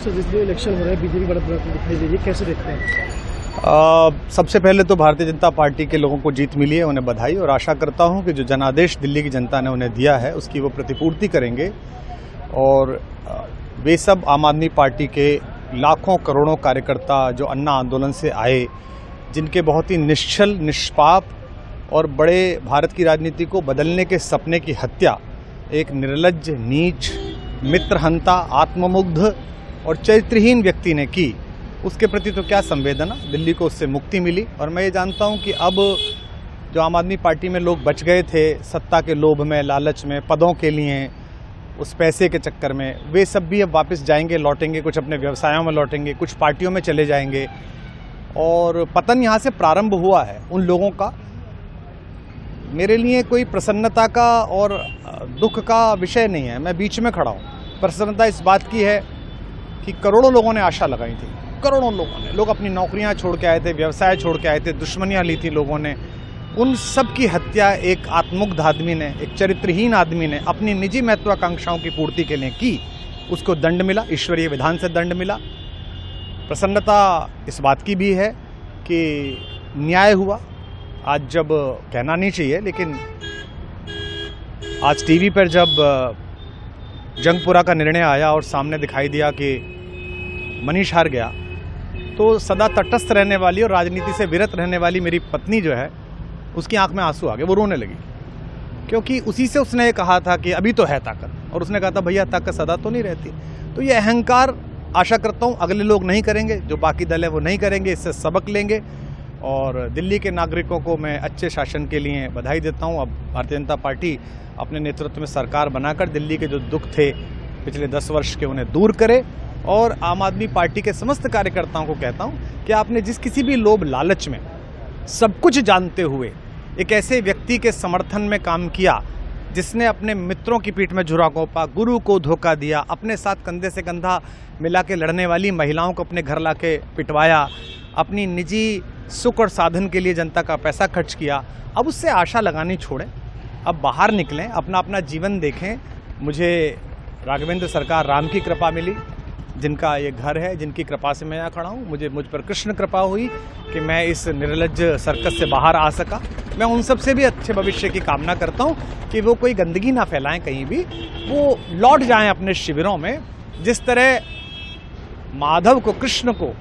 Sir, जिस दिन election हो रहा है बीजेपी बड़ा दिखाई दे रही है, कैसे देखते हैं? सबसे पहले तो भारतीय जनता पार्टी के लोगों को जीत मिली है, उन्हें बधाई, और आशा करता हूं कि जो जनादेश दिल्ली की जनता ने उन्हें दिया है उसकी वो प्रतिपूर्ति करेंगे। और वे सब आम आदमी पार्टी के लाखों करोड़ों कार्यकर्ता जो अन्ना आंदोलन से आए, जिनके बहुत ही निश्चल, निष्पाप और बड़े भारत की राजनीति को बदलने के सपने की हत्या एक निर्लज्ज, नीच, मित्रहंता, आत्ममुग्ध और चरित्रहीन व्यक्ति ने की, उसके प्रति तो क्या संवेदना। दिल्ली को उससे मुक्ति मिली। और मैं ये जानता हूं कि अब जो आम आदमी पार्टी में लोग बच गए थे सत्ता के लोभ में, लालच में, पदों के लिए, उस पैसे के चक्कर में, वे सब भी अब वापस जाएंगे, लौटेंगे, कुछ अपने व्यवसायों में लौटेंगे, कुछ पार्टियों में चले जाएंगे। और पतन यहाँ से प्रारंभ हुआ है उन लोगों का। मेरे लिए कोई प्रसन्नता का और दुख का विषय नहीं है, मैं बीच में खड़ा हूँ। प्रसन्नता इस बात की है कि करोड़ों लोगों ने आशा लगाई थी, करोड़ों लोगों ने, लोग अपनी नौकरियां छोड़ के आए थे, व्यवसाय छोड़ के आए थे, दुश्मनियां ली थी लोगों ने, उन सब की हत्या एक आत्ममुग्ध आदमी ने, एक चरित्रहीन आदमी ने अपनी निजी महत्वाकांक्षाओं की पूर्ति के लिए की। उसको दंड मिला, ईश्वरीय विधान से दंड मिला। प्रसन्नता इस बात की भी है कि न्याय हुआ। आज जब कहना नहीं चाहिए, लेकिन आज टीवी पर जब जंगपुरा का निर्णय आया और सामने दिखाई दिया कि मनीष हार गया, तो सदा तटस्थ रहने वाली और राजनीति से विरत रहने वाली मेरी पत्नी जो है, उसकी आंख में आंसू आ गए, वो रोने लगी। क्योंकि उसी से उसने कहा था कि अभी तो है ताकत, और उसने कहा था भैया ताकत सदा तो नहीं रहती। तो ये अहंकार आशा करता हूँ अगले लोग नहीं करेंगे, जो बाकी दल है वो नहीं करेंगे, इससे सबक लेंगे। और दिल्ली के नागरिकों को मैं अच्छे शासन के लिए बधाई देता हूँ। अब भारतीय जनता पार्टी अपने नेतृत्व में सरकार बनाकर दिल्ली के जो दुख थे पिछले 10 वर्ष के, उन्हें दूर करे। और आम आदमी पार्टी के समस्त कार्यकर्ताओं को कहता हूँ कि आपने जिस किसी भी लोभ लालच में, सब कुछ जानते हुए एक ऐसे व्यक्ति के समर्थन में काम किया जिसने अपने मित्रों की पीठ में झुरा घोंपा, गुरु को धोखा दिया, अपने साथ कंधे से कंधा मिला के लड़ने वाली महिलाओं को अपने घर लाके पिटवाया, अपनी निजी सुख और साधन के लिए जनता का पैसा खर्च किया, अब उससे आशा लगानी छोड़ें, अब बाहर निकलें, अपना अपना जीवन देखें। मुझे राघवेंद्र सरकार राम की कृपा मिली, जिनका ये घर है, जिनकी कृपा से मैं यहाँ खड़ा हूँ। मुझ पर कृष्ण कृपा हुई कि मैं इस निर्लज्ज सर्कस से बाहर आ सका। मैं उन सब से भी अच्छे भविष्य की कामना करता हूँ कि वो कोई गंदगी ना फैलाएं कहीं भी, वो लौट जाएं अपने शिविरों में। जिस तरह माधव को, कृष्ण को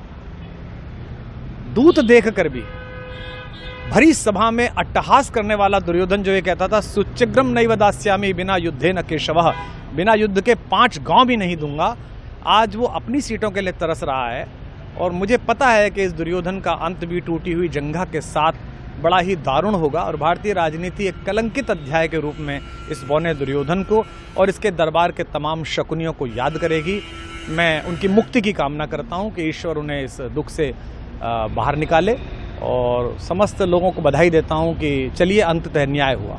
दूत देखकर भी भरी सभा में अट्टहास करने वाला दुर्योधन जो ये कहता था सुचिग्रम नैव दास्यामि बिना युद्धे न केशवः, बिना युद्ध के 5 गांव भी नहीं दूंगा, आज वो अपनी सीटों के लिए तरस रहा है। और मुझे पता है कि इस दुर्योधन का अंत भी टूटी हुई जंघा के साथ बड़ा ही दारुण होगा, और भारतीय राजनीति एक कलंकित अध्याय के रूप में इस बौने दुर्योधन को और इसके दरबार के तमाम शकुनियों को याद करेगी। मैं उनकी मुक्ति की कामना करता हूं कि ईश्वर उन्हें इस दुख से बाहर निकाले, और समस्त लोगों को बधाई देता हूं कि चलिए अंततः न्याय हुआ।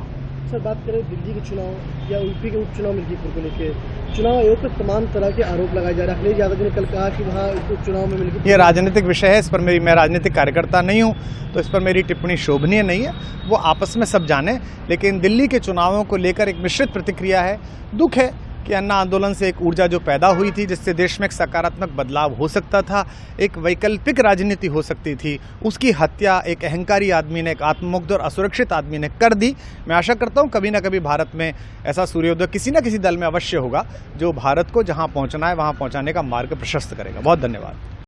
सर, बात करें दिल्ली के चुनाव या यूपी के उपचुनाव मिर्जापुर को लेकर, चुनाव आयोग पर तमाम तरह के आरोप लगाए जा रहे हैं। अखिलेश यादव ने कल कहा कि वहाँ उपचुनाव में मिलकर, ये राजनीतिक विषय है, इस पर मैं राजनीतिक कार्यकर्ता नहीं हूँ, तो इस पर मेरी टिप्पणी शोभनीय नहीं है। वो आपस में सब जाने। लेकिन दिल्ली के चुनावों को लेकर एक मिश्रित प्रतिक्रिया है। दुख है कि अन्ना आंदोलन से एक ऊर्जा जो पैदा हुई थी, जिससे देश में एक सकारात्मक बदलाव हो सकता था, एक वैकल्पिक राजनीति हो सकती थी, उसकी हत्या एक अहंकारी आदमी ने, एक आत्ममुग्ध और असुरक्षित आदमी ने कर दी। मैं आशा करता हूं कभी ना कभी भारत में ऐसा सूर्योदय किसी न किसी दल में अवश्य होगा, जो भारत को जहां पहुंचना है वहां पहुंचाने का मार्ग प्रशस्त करेगा। बहुत धन्यवाद।